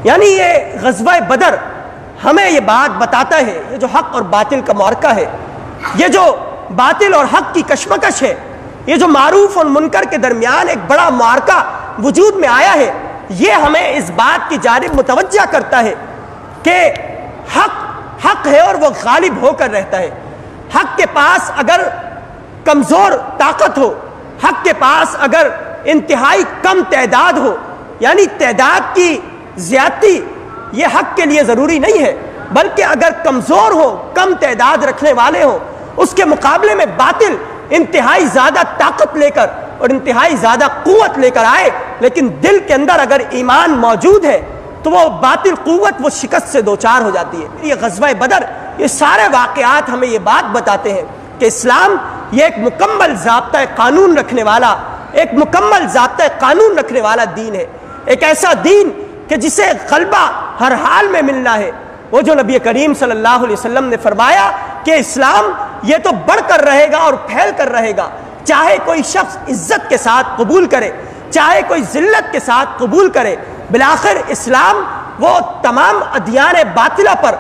یعنی یہ غزوہ بدر ہمیں یہ بات بتاتا ہے، یہ جو حق اور باطل کا معرکہ ہے، یہ جو باطل اور حق کی کشمکش ہے، یہ جو معروف اور منکر کے درمیان ایک بڑا معرکہ وجود میں آیا ہے، یہ ہمیں اس بات کی جانب متوجہ کرتا ہے کہ حق ہے اور وہ غالب ہو کر رہتا ہے۔ حق کے پاس اگر کمزور طاقت ہو، حق کے پاس اگر انتہائی کم تعداد ہو، یعنی تعداد کی زیادتی یہ حق کے لیے ضروری نہیں ہے، بلکہ اگر کمزور ہو، کم تعداد رکھنے والے ہوں، اس کے مقابلے میں باطل انتہائی زیادہ طاقت لے کر اور انتہائی زیادہ قوت لے کر آئے، لیکن دل کے اندر اگر ایمان موجود ہے تو وہ باطل قوت وہ شکست سے دوچار ہو جاتی ہے۔ یہ غزوہ بدر، یہ سارے واقعات ہمیں یہ بات بتاتے ہیں کہ اسلام یہ ایک مکمل ضابطہ قانون رکھنے والا، ایک مکمل ضابطہ قانون رکھنے والا دین ہے، ایک ایسا دین کہ جسے غلبہ ہر حال میں ملنا ہے۔ وہ جو نبی کریم صلی اللہ علیہ وسلم نے فرمایا کہ اسلام یہ تو بڑھ کر رہے گا اور پھیل کر رہے گا، چاہے کوئی شخص عزت کے ساتھ قبول کرے، چاہے کوئی ذلت کے ساتھ قبول کرے، بالآخر اسلام وہ تمام ادیان باطلہ پر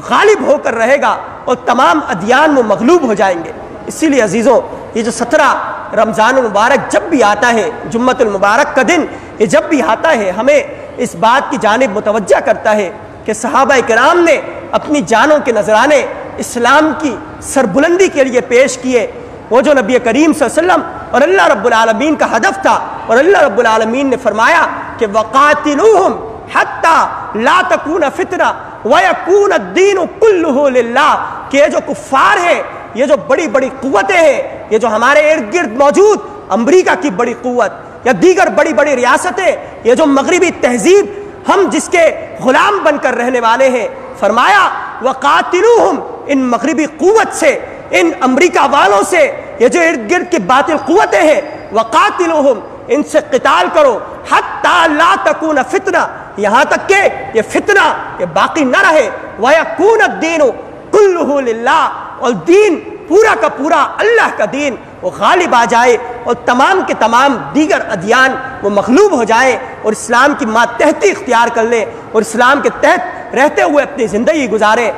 غالب ہو کر رہے گا اور تمام ادیان وہ مغلوب ہو جائیں گے۔ اسی لیے عزیزوں، یہ جو 17 رمضان المبارک جب بھی آتا ہے، جمعۃ المبارک کا دن یہ جب بھی آتا ہے، ہمیں اس بات کی جانب متوجہ کرتا ہے کہ صحابہ کرام نے اپنی جانوں کے نذرانے اسلام کی سربلندی کے لیے پیش کیے۔ وہ جو نبی کریم صلی اللہ علیہ وسلم اور اللہ رب العالمین کا ہدف تھا، اور اللہ رب العالمین نے فرمایا کہ وَقَاتِلُوهُمْ حَتَّى لَا تَكُونَ فِتْنَةٌ وَيَكُونَ الدِّينُ كُلُّهُ لِلَّهِ کہ یہ جو کفار ہیں، یہ جو بڑی بڑی قوتیں ہیں، یہ جو ہمارے ارد گرد موجود امریکہ کی بڑی قوت یا دیگر بڑی بڑی ریاستیں، یہ جو مغربی تہذیب ہم جس کے غلام بن کر رہنے والے ہیں، فرمایا وَقَاتِلُوهُمْ ان مغربی قوت سے، ان امریکہ والوں سے، یہ جو ارد گرد کی باطل قوتیں ہیں، وَقَاتِلُوهُمْ ان سے قتال کرو، حَتَّى لَا تَكُونَ فِتْنَةٌ یہاں تک کہ یہ فتنہ یہ باقی نہ رہے، وَيَكُونَ الدِّينُ كُلُّهُ لِلَّهِ اور دین پورا کا پورا اللہ کا دین وہ غالب آ جائے اور تمام کے تمام دیگر ادیان وہ مغلوب ہو جائے اور اسلام کی ماتحتی اختیار کر لے اور اسلام کے تحت رہتے ہوئے اپنی زندگی گزارے۔